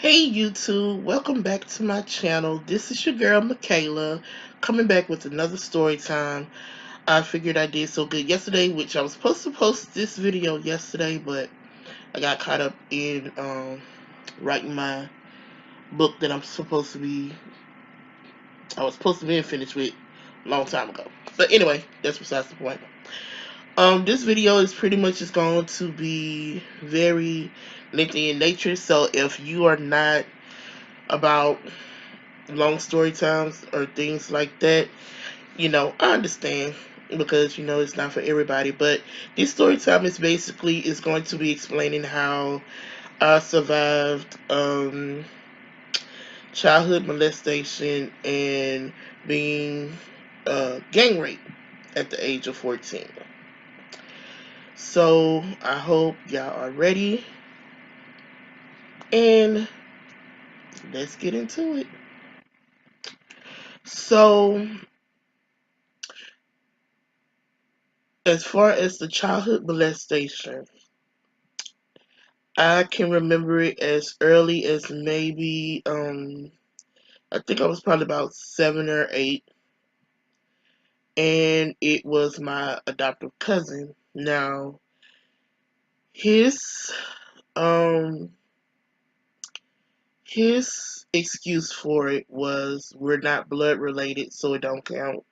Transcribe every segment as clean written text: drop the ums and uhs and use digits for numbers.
Hey YouTube, welcome back to my channel. This is your girl Michaela coming back with another story time. I figured I did so good yesterday, which I was supposed to post this video yesterday, but I got caught up in writing my book that I was supposed to be finished with a long time ago. But anyway, that's besides the point. This video is pretty much just going to be very lengthy in nature, so if you are not about long story times or things like that, I understand because it's not for everybody. But this story time is going to be explaining how I survived childhood molestation and being gang raped at the age of 14. So I hope y'all are ready, and let's get into it. So as far as the childhood molestation, I can remember it as early as maybe I think I was probably about 7 or 8, and it was my adoptive cousin. Now his um his excuse for it was we're not blood related, so it don't count.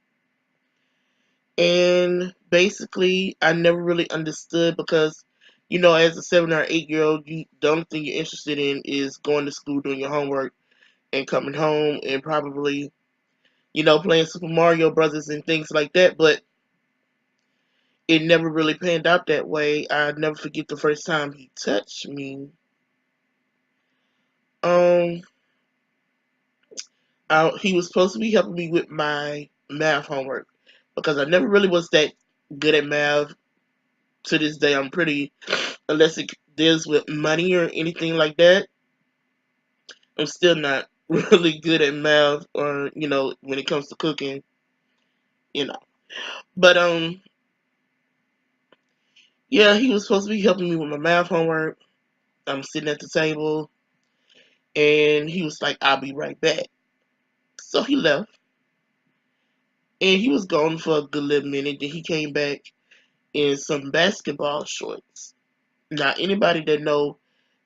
And basically I never really understood because as a 7 or 8 year old, the only thing you're interested in is going to school, doing your homework, and coming home and probably playing Super Mario Brothers and things like that. But it never really panned out that way. I never forget the first time he touched me. Um, he was supposed to be helping me with my math homework because I never really was that good at math. To this day, I'm pretty, unless it deals with money or anything like that, I'm still not really good at math or when it comes to cooking, you know. But yeah, he was supposed to be helping me with my math homework. I'm sitting at the table, and he was like, "I'll be right back." So he left, and he was gone for a good little minute. Then he came back in some basketball shorts. Now, anybody that know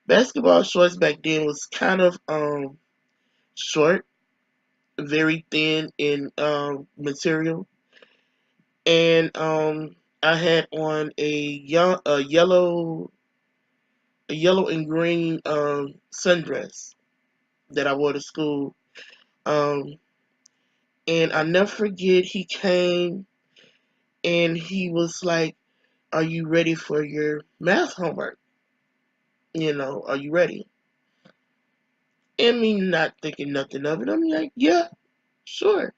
basketball shorts back then was kind of short, very thin in material, and I had on a yellow and green sundress that I wore to school. Um, And I never forget, he came and he was like, "Are you ready for your math homework? Are you ready?" And me not thinking nothing of it, I'm like, "Yeah, sure."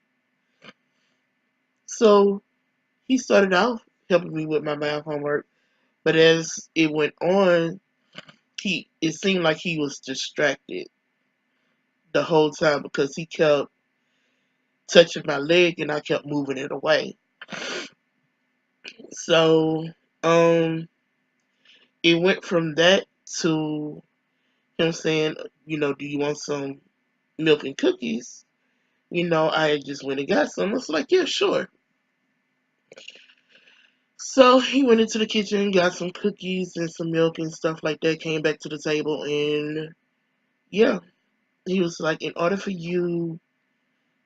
So he started out helping me with my math homework, but as it went on, it seemed like he was distracted the whole time because he kept touching my leg and I kept moving it away. So um it went from that to him saying, "Do you want some milk and cookies?" I had just went and got some. I was like, "Yeah, sure." So he went into the kitchen, got some cookies and some milk and stuff like that, came back to the table, and yeah, he was like, "In order for you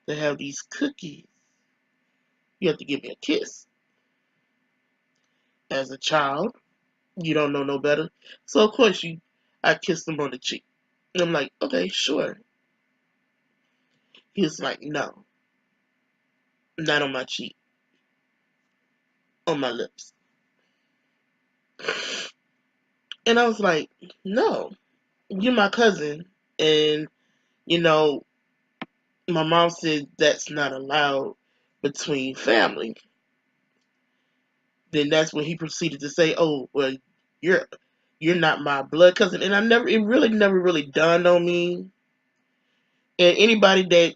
to have these cookies, you have to give me a kiss." As a child, you don't know no better. So of course I kissed him on the cheek. And I'm like, "Okay, sure." He was like, "No, not on my cheek, on my lips." And I was like, "No, you're my cousin." And, you know, my mom said that's not allowed between family. Then that's when he proceeded to say, "Oh, well, you're you're not my blood cousin." And it really never really dawned on me. And anybody that,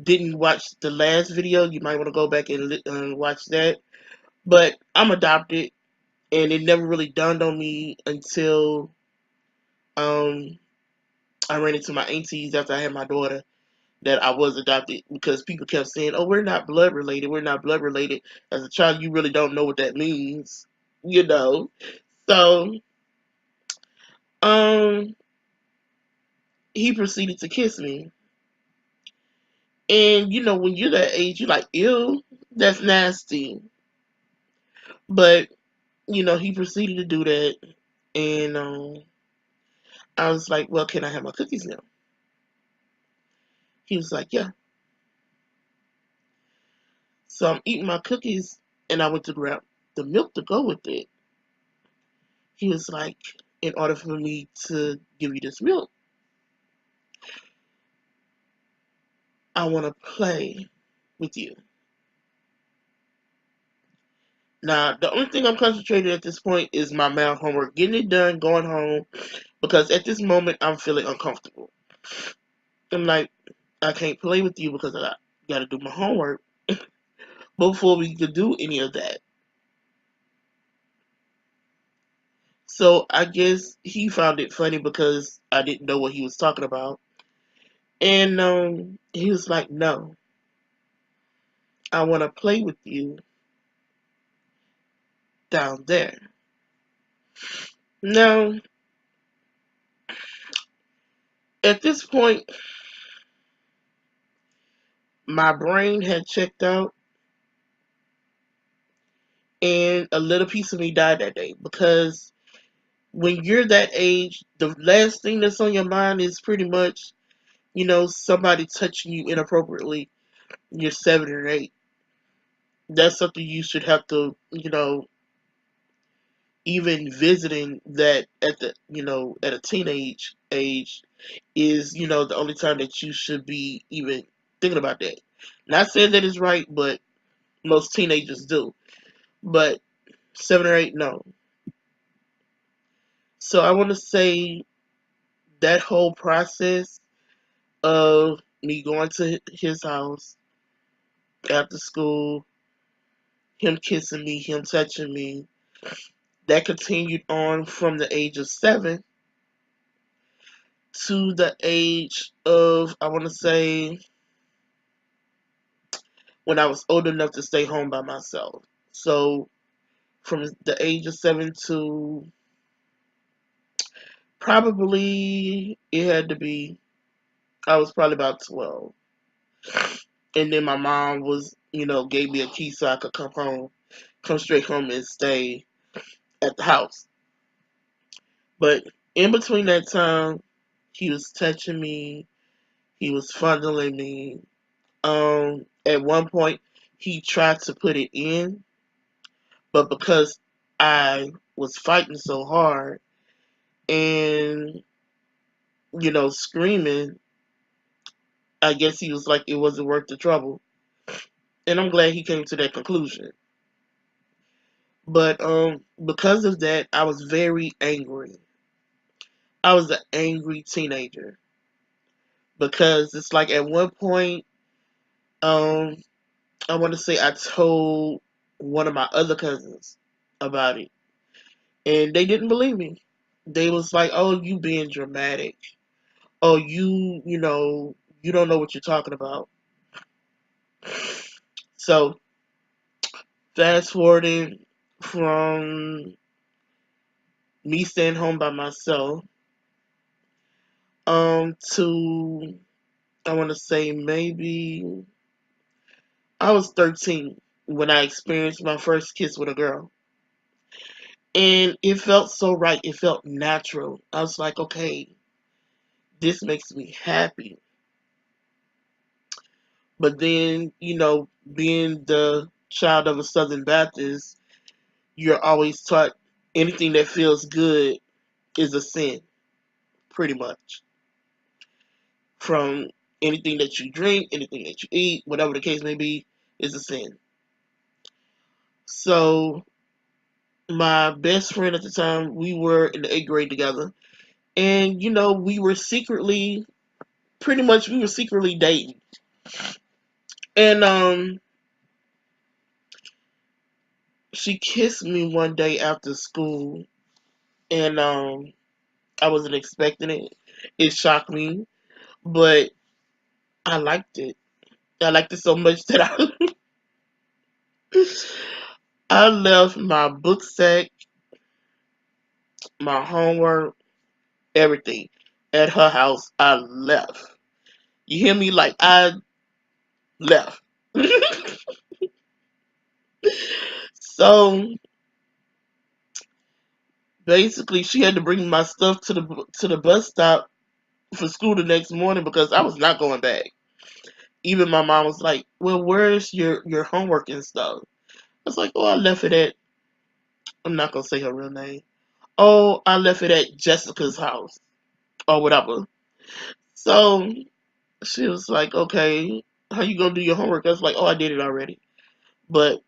didn't watch the last video, you might want to go back and watch that. But I'm adopted, and it never really dawned on me until um I ran into my aunties after I had my daughter that I was adopted because people kept saying, "Oh, we're not blood related. We're not blood related." As a child, you really don't know what that means, you know. So, um, he proceeded to kiss me, and when you're that age, you're like, "Ew, that's nasty." But he proceeded to do that, and I was like, "Well, can I have my cookies now?" He was like, "Yeah." So I'm eating my cookies, and I went to grab the milk to go with it. He was like, "In order for me to give you this milk, I want to play with you." Now, the only thing I'm concentrated at this point is my math homework, getting it done, going home, because at this moment I'm feeling uncomfortable. I'm like, I can't play with you because I got to do my homework before we could do any of that. So I guess he found it funny because I didn't know what he was talking about. And he was like, "No, I want to play with you down there." Now, at this point, my brain had checked out, and a little piece of me died that day because when you're that age, the last thing that's on your mind is pretty much, somebody touching you inappropriately. You're 7 or 8. That's something you should have to, even visiting that at at a teenage age is, the only time that you should be even thinking about that. Not saying that it's right, but most teenagers do. But 7 or 8, no. So I want to say that whole process of me going to his house after school, him kissing me, him touching me, that continued on from the age of 7 to the age of, I want to say, when I was old enough to stay home by myself. So from the age of 7 to probably, it had to be, I was probably about 12. And then my mom was, gave me a key so I could come straight home and stay at the house. But in between that time, he was touching me, he was fondling me. At one point, he tried to put it in, but because I was fighting so hard and, screaming, I guess he was like, it wasn't worth the trouble. And I'm glad he came to that conclusion. But because of that, I was very angry. I was an angry teenager because it's like at one point, um, I want to say I told one of my other cousins about it, and they didn't believe me. They was like, "Oh, you being dramatic. Oh, you don't know what you're talking about." So fast forwarding from me staying home by myself, to I want to say maybe I was 13 when I experienced my first kiss with a girl. And it felt so right. It felt natural. I was like, okay, this makes me happy. But then, being the child of a Southern Baptist, you're always taught anything that feels good is a sin, pretty much. From anything that you drink, anything that you eat, whatever the case may be, is a sin. So my best friend at the time, we were in the 8th grade together. And, we were secretly dating. And she kissed me one day after school, and I wasn't expecting it. It shocked me, but I liked it. I liked it so much that I left my book sack, my homework, everything at her house. I left. You hear me? Like I left. So basically, she had to bring my stuff to the bus stop for school the next morning because I was not going back. Even my mom was like, "Well, where's your homework and stuff?" I was like, "Oh, I left it at." I'm not gonna say her real name. Oh, I left it at Jessica's house or whatever. So she was like, "Okay, how you gonna do your homework?" I was like, "Oh, I did it already." But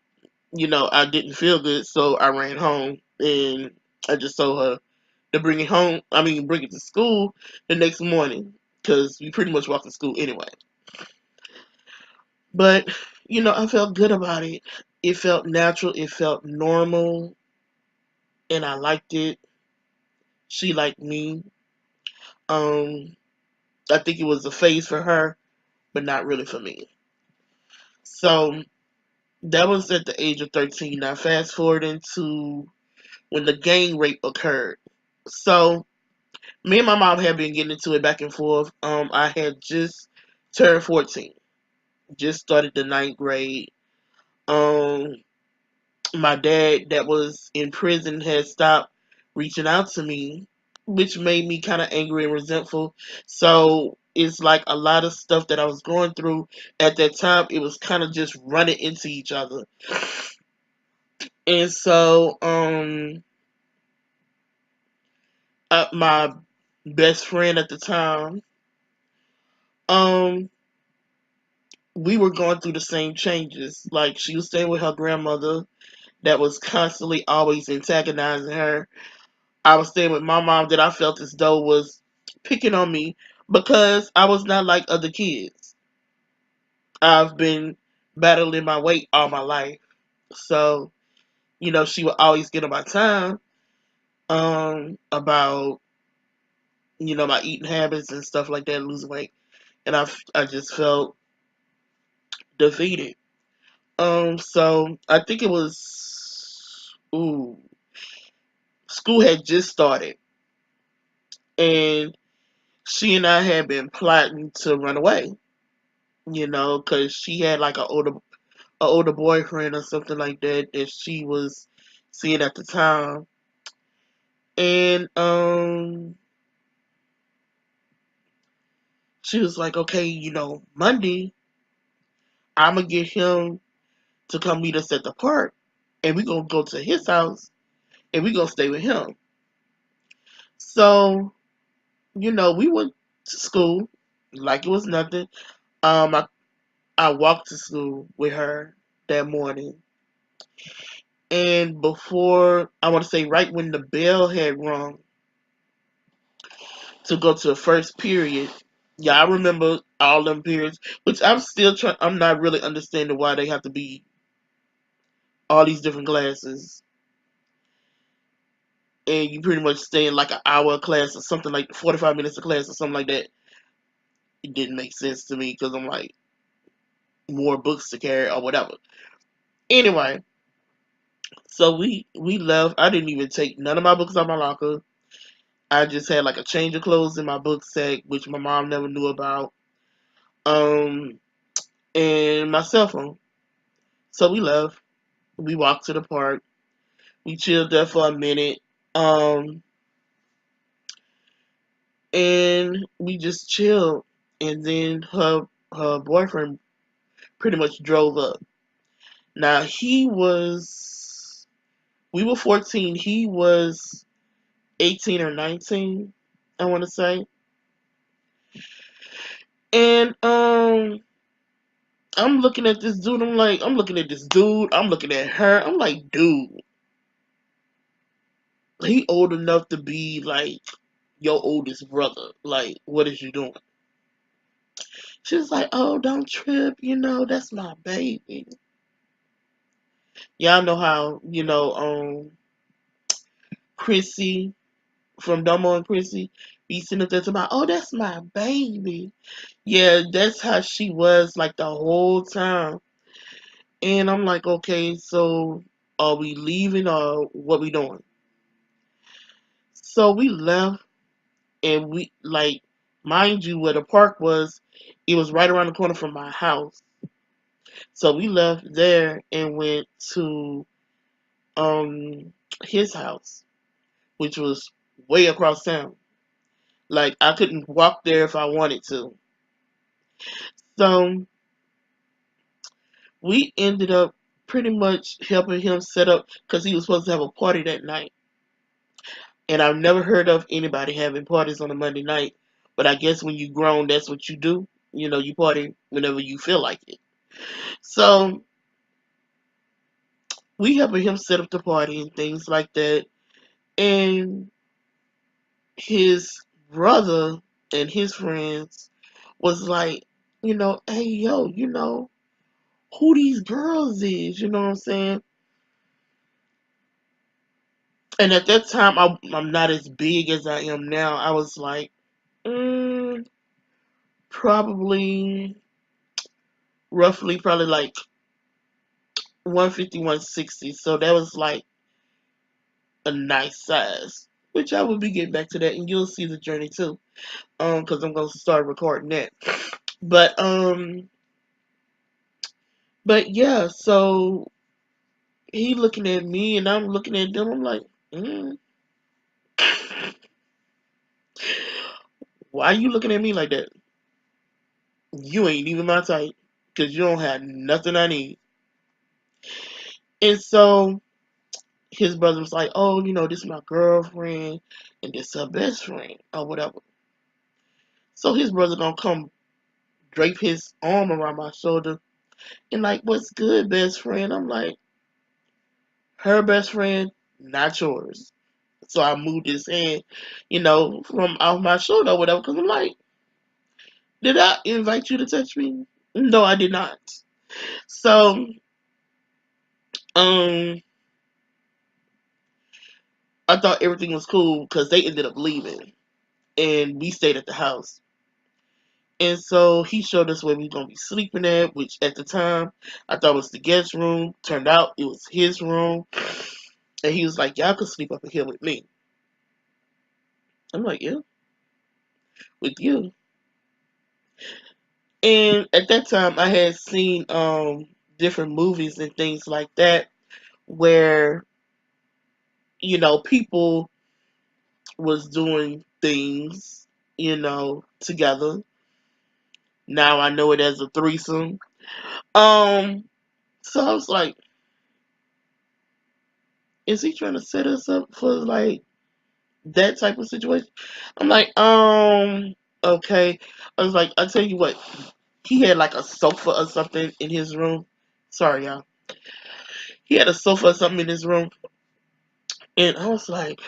I didn't feel good, so I ran home and I just told her to bring it home. I mean, bring it to school the next morning because we pretty much walked to school anyway. But I felt good about it. It felt natural. It felt normal, and I liked it. She liked me. Um, I think it was a phase for her, but not really for me. So that was at the age of 13. Now fast forward into when the gang rape occurred. So me and my mom had been getting into it back and forth. I had just turned 14, just started the ninth grade. Um, my dad that was in prison had stopped reaching out to me, which made me kind of angry and resentful. So it's like a lot of stuff that I was going through at that time, it was kind of just running into each other. And so my best friend at the time, um we were going through the same changes. Like she was staying with her grandmother that was constantly always antagonizing her. I was staying with my mom that I felt as though was picking on me because I was not like other kids. I've been battling my weight all my life. So, she would always get on my time about, my eating habits and stuff like that, losing weight. And I just felt defeated. So I think it was school had just started and she and I had been plotting to run away, because she had like a older boyfriend or something like that that she was seeing at the time. And she was like, "Okay, Monday I'm gonna get him to come meet us at the park and we gonna go to his house and we gonna stay with him." So, we went to school like it was nothing. I walked to school with her that morning. And before, I want to say right when the bell had rung to go to the first period, yeah, I remember all them periods, which I'm not really understanding why they have to be all these different classes. And you pretty much stay in like an hour of class or something like 45 minutes of class or something like that. It didn't make sense to me because I'm like, more books to carry or whatever. Anyway, so we left. I didn't even take none of my books out of my locker. I just had like a change of clothes in my book sack, which my mom never knew about. Um, and my cell phone. So we left. We walked to the park. We chilled there for a minute. Um, and we just chilled. And then her boyfriend pretty much drove up. Now we were 14. He was 18 or 19, I want to say. And I'm looking at this dude. I'm looking at this dude. I'm looking at her. I'm like, dude, he old enough to be like your oldest brother. Like, what is you doing? She was like, oh, don't trip. That's my baby. Y'all know how, Chrissy from Dumbo and Chrissy. be sitting up there to my, oh, that's my baby. Yeah, that's how she was like the whole time. And I'm like, okay, so are we leaving or what we doing? So we left, and we like, mind you, where the park was, it was right around the corner from my house. So we left there and went to um his house, which was way across town. Like I couldn't walk there if I wanted to. So we ended up pretty much helping him set up because he was supposed to have a party that night. And I've never heard of anybody having parties on a Monday night. But I guess when you grown, that's what you do. You know, you party whenever you feel like it. So we helping him set up the party and things like that. And his brother and his friends was like, hey, yo, who these girls is, you know what I'm saying? And at that time, I'm not as big as I am now. I was like, probably, roughly, probably like 150, 160. So that was like a nice size, which I will be getting back to that, and you'll see the journey too. Because I'm gonna start recording that. But but yeah, so he looking at me and I'm looking at them. I'm like, why you looking at me like that? You ain't even my type because you don't have nothing I need. And so his brother was like, oh, this is my girlfriend and this her best friend or whatever. So his brother gonna come drape his arm around my shoulder and like, what's good, best friend? I'm like, her best friend, not yours. So I moved his hand, from off my shoulder or whatever, because I'm like, did I invite you to touch me? No, I did not. So, um, I thought everything was cool because they ended up leaving and we stayed at the house. And so he showed us where we were going to be sleeping at, which at the time I thought was the guest room. Turned out it was his room. And he was like, y'all could sleep up in here with me. I'm like, yeah, with you. And at that time I had seen different movies and things like that where, people was doing things, together. Now I know it as a threesome. Um, so I was like, is he trying to set us up for like that type of situation? I'm like, okay. I was like, I'll tell you what, he had like a sofa or something in his room. Sorry, y'all. He had a sofa or something in his room. And I was like,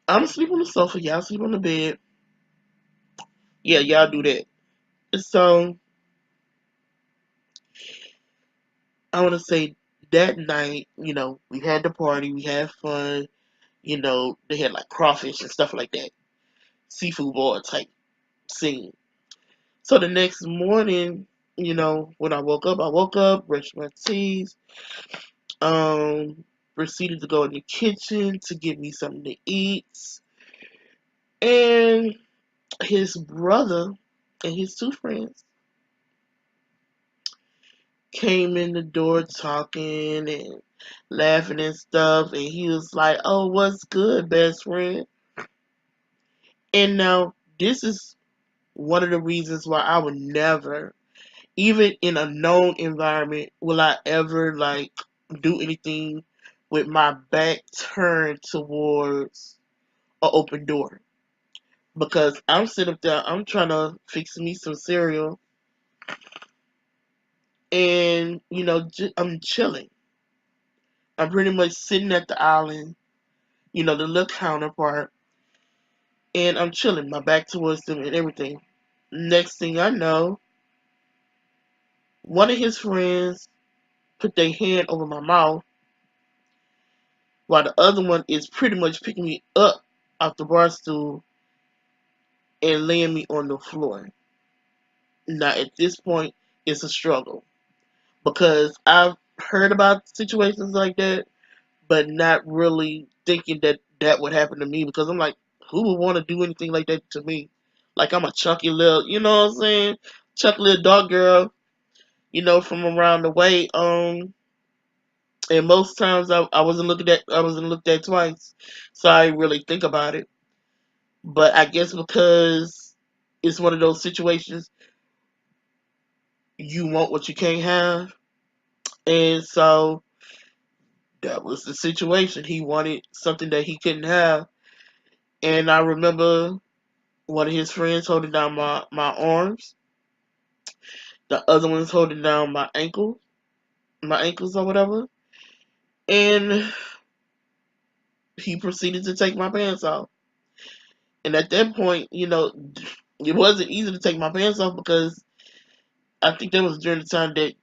I'm asleep on the sofa, y'all sleep on the bed. Yeah, y'all do that. So I want to say that night, we had the party, we had fun. They had like crawfish and stuff like that, seafood boil type scene. So the next morning, when I woke up, brushed my teeth, um, proceeded to go in the kitchen to get me something to eat, and his brother and his two friends came in the door talking and laughing and stuff, and he was like, oh, what's good, best friend? And now this is one of the reasons why I would never, even in a known environment, will I ever like do anything with my back turned towards an open door. Because I'm sitting up there, I'm trying to fix me some cereal, and I'm chilling. I'm pretty much sitting at the island, the little counterpart, and I'm chilling, my back towards them and everything. Next thing I know, one of his friends put their hand over my mouth while the other one is pretty much picking me up off the bar stool and laying me on the floor. Now at this point, it's a struggle because I've heard about situations like that, but not really thinking that that would happen to me because I'm like, who would want to do anything like that to me? Like I'm a chunky little, you know what I'm saying? Chunky little dark girl, from around the way. And most times I wasn't looked at twice, so I didn't really think about it. But I guess because it's one of those situations, you want what you can't have, and so that was the situation. He wanted something that he couldn't have, and I remember one of his friends holding down my arms, the other one's holding down my ankles or whatever, and he proceeded to take my pants off. And at that point, it wasn't easy to take my pants off because I think that was during the time that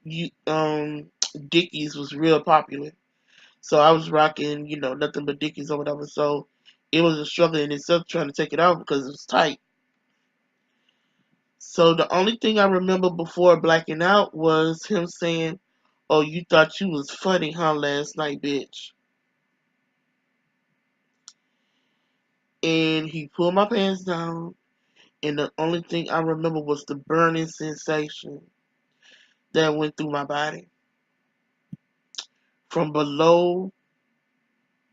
Dickies was real popular. So I was rocking, nothing but Dickies or whatever. So it was a struggle in itself trying to take it off because it was tight. So the only thing I remember before blacking out was him saying, "Oh, you thought you was funny, huh, last night, bitch?" And he pulled my pants down, and the only thing I remember was the burning sensation that went through my body from below,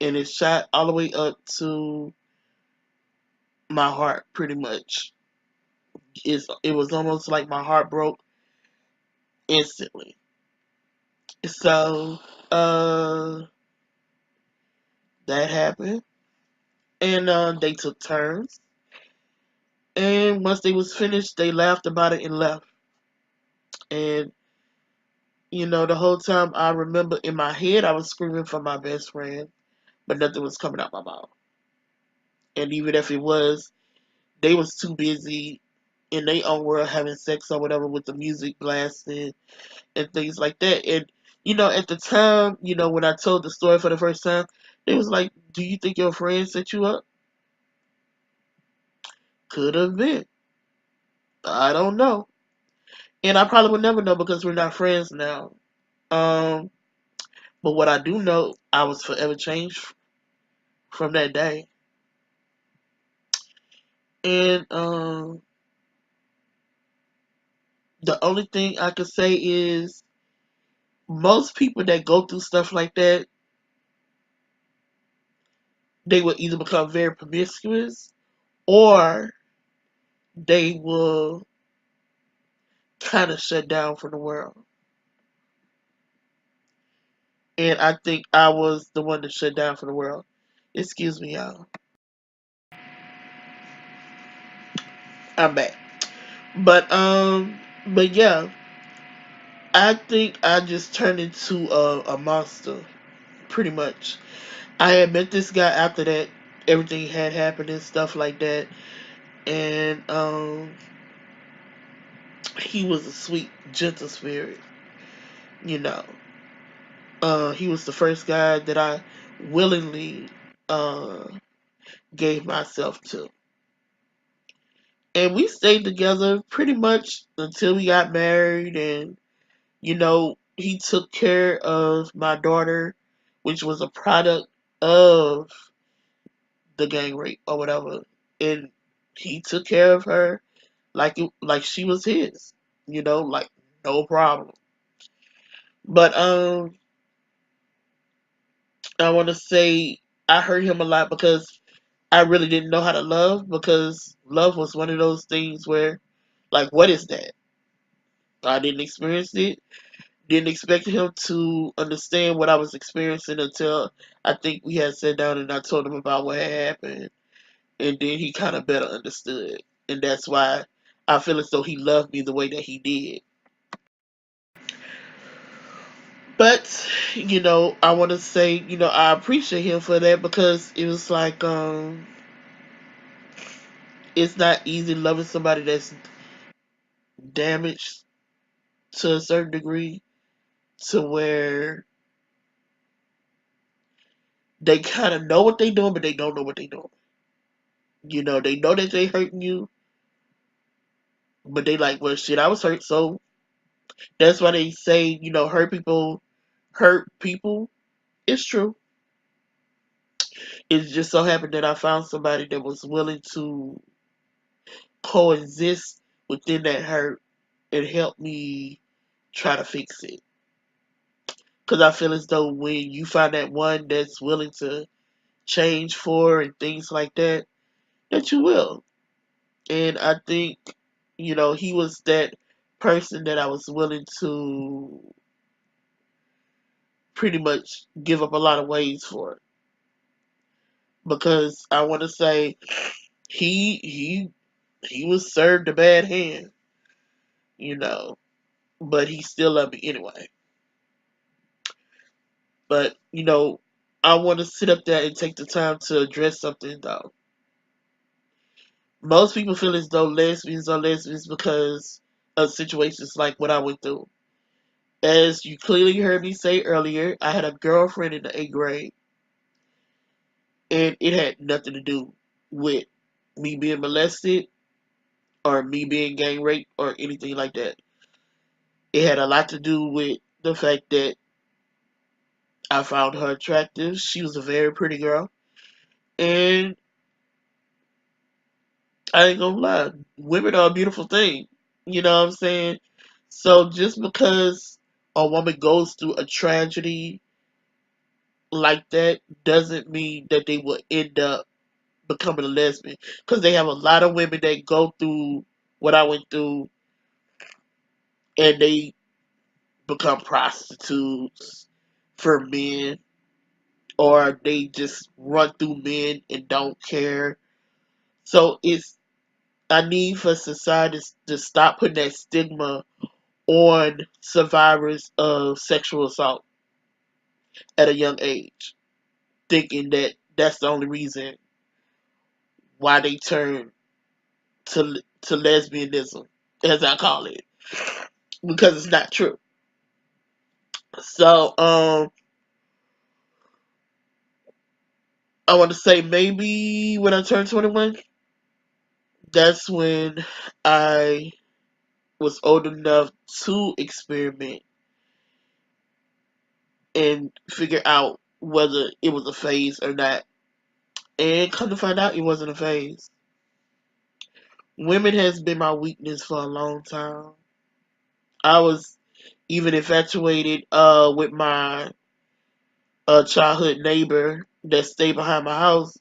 and it shot all the way up to my heart, pretty much. It was almost like my heart broke instantly. So, that happened, and they took turns. And once they was finished, they laughed about it and left. And the whole time I remember in my head I was screaming for my best friend, but nothing was coming out my mouth. And even if it was, they was too busy in their own world having sex or whatever with the music blasting and things like that. And at the time, when I told the story for the first time, they was like, "Do you think your friend set you up?" Could have been. I don't know. And I probably would never know because we're not friends now. Um, but what I do know, I was forever changed from that day. And the only thing I could say is most people that go through stuff like that, they will either become very promiscuous or they will kind of shut down from the world. And I think I was the one that shut down from the world. Excuse me, y'all. I'm back. But yeah, I think I just turned into a monster, pretty much. I had met this guy after that. Everything had happened and stuff like that. And he was a sweet, gentle spirit, you know. He was the first guy that I willingly uh, gave myself to. And we stayed together pretty much until we got married. And, he took care of my daughter, which was a product of the gang rape or whatever. And he took care of her like she was his, like no problem. But I want to say I hurt him a lot because I really didn't know how to love because love was one of those things where, like, what is that? I didn't experience it. Didn't expect him to understand what I was experiencing until I think we had sat down and I told him about what had happened. And then he kind of better understood. And that's why I feel as though he loved me the way that he did. But, I want to say, I appreciate him for that because it was like, it's not easy loving somebody that's damaged to a certain degree to where they kind of know what they're doing, but they don't know what they're doing. They know that they're hurting you, But they like, well, shit, I was hurt, so that's why they say, hurt people. It's true. It just so happened that I found somebody that was willing to coexist within that hurt and help me try to fix it. Because I feel as though when you find that one that's willing to change for and things like that, that you will. And I think, he was that person that I was willing to pretty much give up a lot of ways for. Because I want to say he was served a bad hand, you know, but he still loved me anyway. But, I want to sit up there and take the time to address something though. Most people feel as though lesbians are lesbians because of situations like what I went through. As you clearly heard me say earlier, I had a girlfriend in the 8th grade, and it had nothing to do with me being molested or me being gang raped or anything like that. It had a lot to do with the fact that I found her attractive. She was a very pretty girl. And I ain't gonna lie, women are a beautiful thing. You know what I'm saying? So just because a woman goes through a tragedy like that doesn't mean that they will end up becoming a lesbian. Because they have a lot of women that go through what I went through and they become prostitutes for men, or they just run through men and don't care. So I need for society to stop putting that stigma on survivors of sexual assault at a young age, thinking that that's the only reason why they turn to lesbianism, as I call it, because it's not true. So, I want to say maybe when I turned 21, that's when I was old enough to experiment and figure out whether it was a phase or not. And come to find out, it wasn't a phase. Women has been my weakness for a long time. I was even infatuated with my childhood neighbor that stayed behind my house.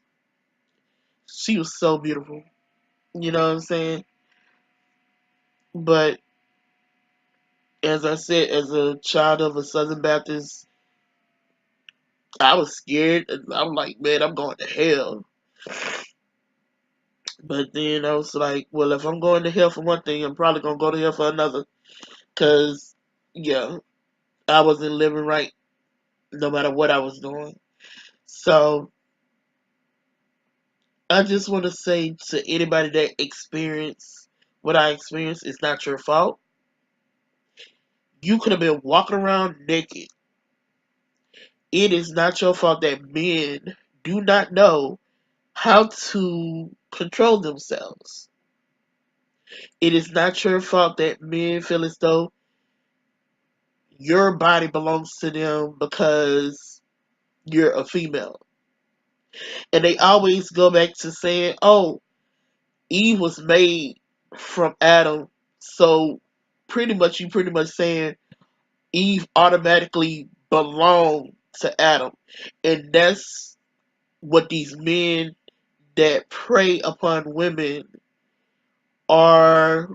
She was so beautiful. You know what I'm saying? But as I said, as a child of a Southern Baptist, I was scared. I'm like, man, I'm going to hell. But then I was like, well, if I'm going to hell for one thing, I'm probably going to go to hell for another. Because, yeah, I wasn't living right no matter what I was doing. So I just want to say to anybody that experienced what I experienced, it's not your fault. You could have been walking around naked. It is not your fault that men do not know how to control themselves. It is not your fault that men feel as though your body belongs to them because you're a female. And they always go back to saying, oh, Eve was made from Adam. So you pretty much saying Eve automatically belonged to Adam. And that's what these men that prey upon women are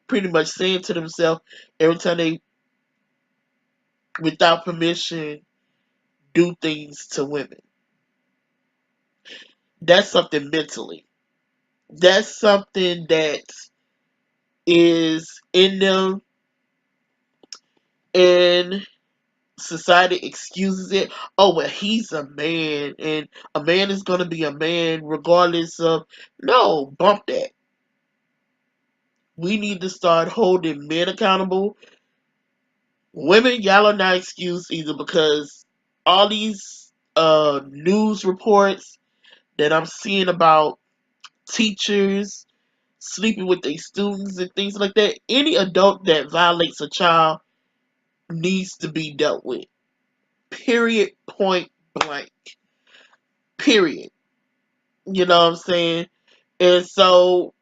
pretty much saying to themselves every time they, without permission, do things to women. That's something mentally. That's something that is in them, and society excuses it. Oh, well, he's a man, and a man is going to be a man regardless of. No, bump that. We need to start holding men accountable. Women, y'all are not excused either, because all these news reports that I'm seeing about teachers sleeping with their students and things like that. Any adult that violates a child needs to be dealt with. Period. Point blank. Period. You know what I'm saying? And so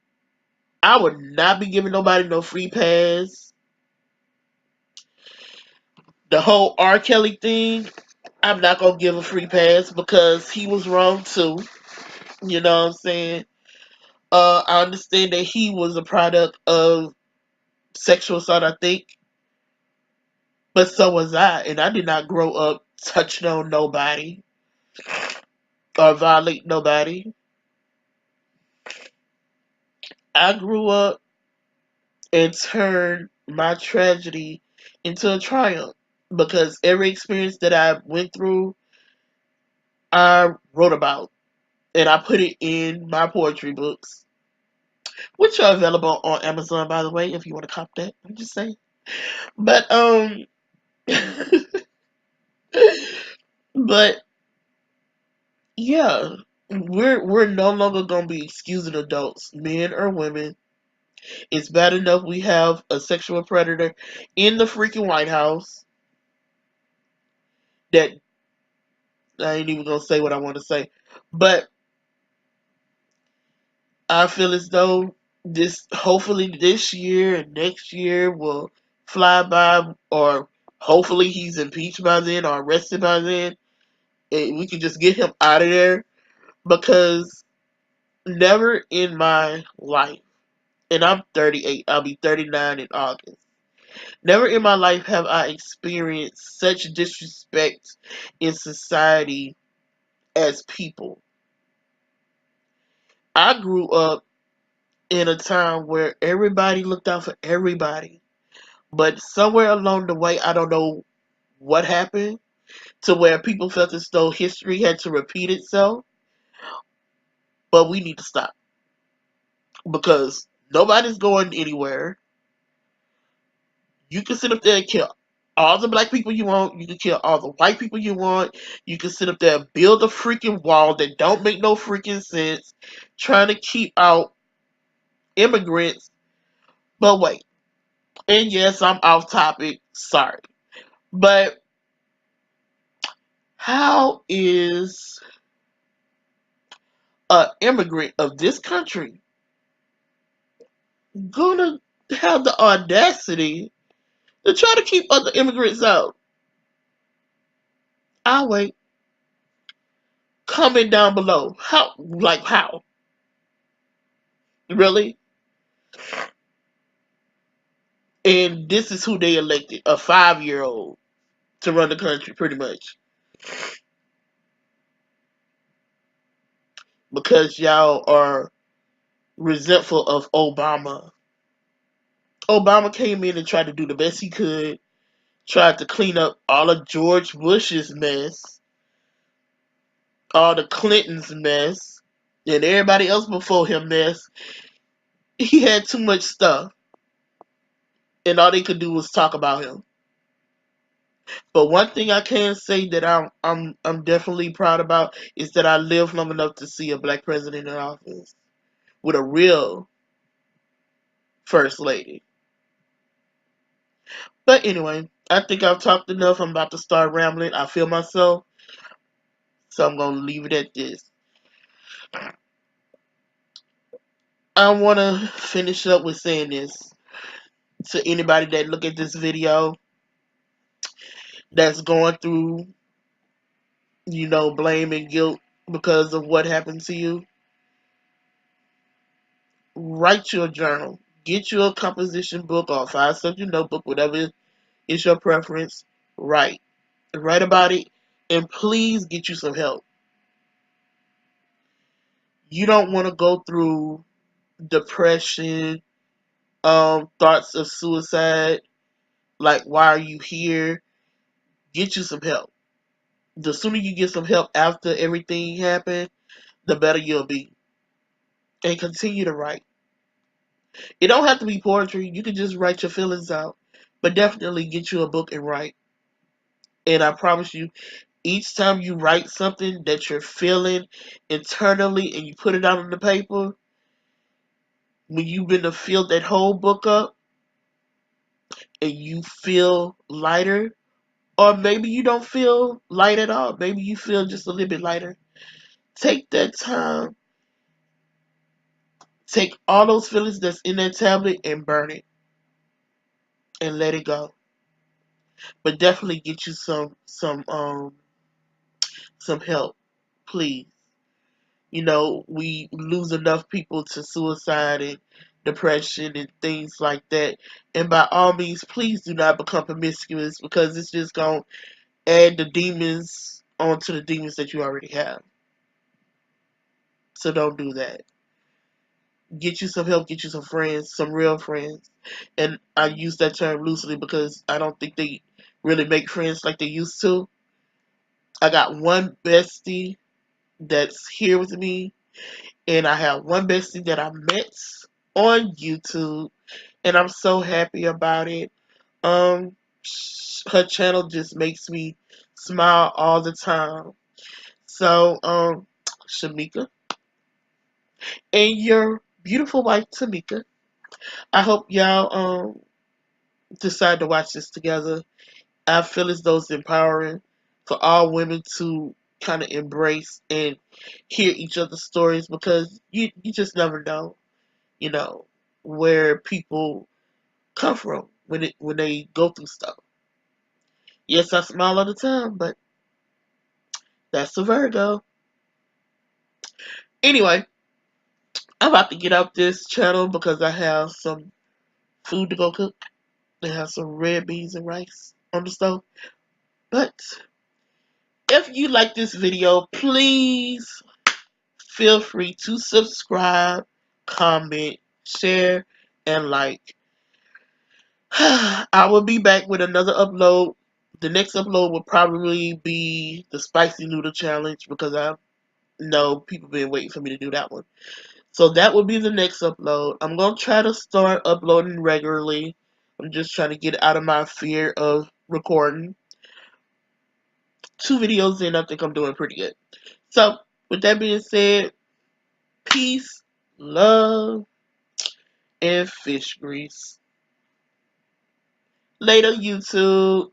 I would not be giving nobody no free pass. The whole R. Kelly thing, I'm not gonna give a free pass because he was wrong too. You know what I'm saying? I understand that he was a product of sexual assault, I think, but so was I, and I did not grow up touching on nobody or violate nobody. I grew up and turned my tragedy into a triumph because every experience that I went through, I wrote about and I put it in my poetry books, which are available on Amazon, by the way, if you want to cop that. I'm just saying. But but yeah, we're no longer gonna be excusing adults, men or women. It's bad enough we have a sexual predator in the freaking White House that I ain't even gonna say what I want to say, but I feel as though this hopefully this year and next year will fly by, or hopefully he's impeached by then or arrested by then, and we can just get him out of there because never in my life, and I'm 38, I'll be 39 in August. Never in my life have I experienced such disrespect in society as people. I grew up in a time where everybody looked out for everybody. But somewhere along the way, I don't know what happened to where people felt as though history had to repeat itself. But we need to stop because nobody's going anywhere. You can sit up there and kill all the black people you want. You can kill all the white people you want. You can sit up there and build a freaking wall that don't make no freaking sense, trying to keep out immigrants. But wait, and yes, I'm off topic. Sorry, but how is an immigrant of this country gonna have the audacity to try to keep other immigrants out? I'll wait. Comment down below. How? Like how? Really? And this is who they elected, a 5-year-old, to run the country, pretty much. Because y'all are resentful of Obama. Obama came in and tried to do the best he could, tried to clean up all of George Bush's mess, all the Clintons' mess, and everybody else before him mess. He had too much stuff, and all they could do was talk about him. But one thing I can say that I'm definitely proud about is that I lived long enough to see a black president in office with a real first lady. But anyway, I think I've talked enough. I'm about to start rambling. I feel myself, so I'm gonna leave it at this. I want to finish up with saying this to anybody that look at this video that's going through, blame and guilt because of what happened to you. Write your journal. Get you a composition book or 5 subject notebook, whatever is your preference. Write. Write about it, and please get you some help. You don't want to go through depression, thoughts of suicide, like why are you here? Get you some help. The sooner you get some help after everything happened, the better you'll be. And continue to write. It don't have to be poetry. You can just write your feelings out. But definitely get you a book and write. And I promise you, each time you write something that you're feeling internally and you put it out on the paper, when you've been to fill that whole book up and you feel lighter, or maybe you don't feel light at all, maybe you feel just a little bit lighter, take that time, take all those feelings that's in that tablet and burn it and let it go. But definitely get you some help, please. You know, we lose enough people to suicide and depression and things like that. And by all means, please do not become promiscuous, because it's just going to add the demons onto the demons that you already have. So don't do that. Get you some help, get you some friends, some real friends. And I use that term loosely because I don't think they really make friends like they used to. I got one bestie that's here with me, and I have one bestie that I met on YouTube, and I'm so happy about it. Um, her channel just makes me smile all the time. So, Shamika and your beautiful wife Tamika, I hope y'all decide to watch this together. I feel as though it's empowering for all women to kind of embrace and hear each other's stories, because you just never know, you know, where people come from when they go through stuff. Yes, I smile all the time, but that's a Virgo. Anyway, I'm about to get out this channel because I have some food to go cook. I have some red beans and rice on the stove. But if you like this video, please feel free to subscribe, comment, share, and like. I will be back with another upload. The next upload will probably be the spicy noodle challenge, because I know people been waiting for me to do that one. So that will be the next upload. I'm going to try to start uploading regularly. I'm just trying to get out of my fear of recording. 2 videos in, I think I'm doing pretty good. So, with that being said, peace, love, and fish grease. Later, YouTube.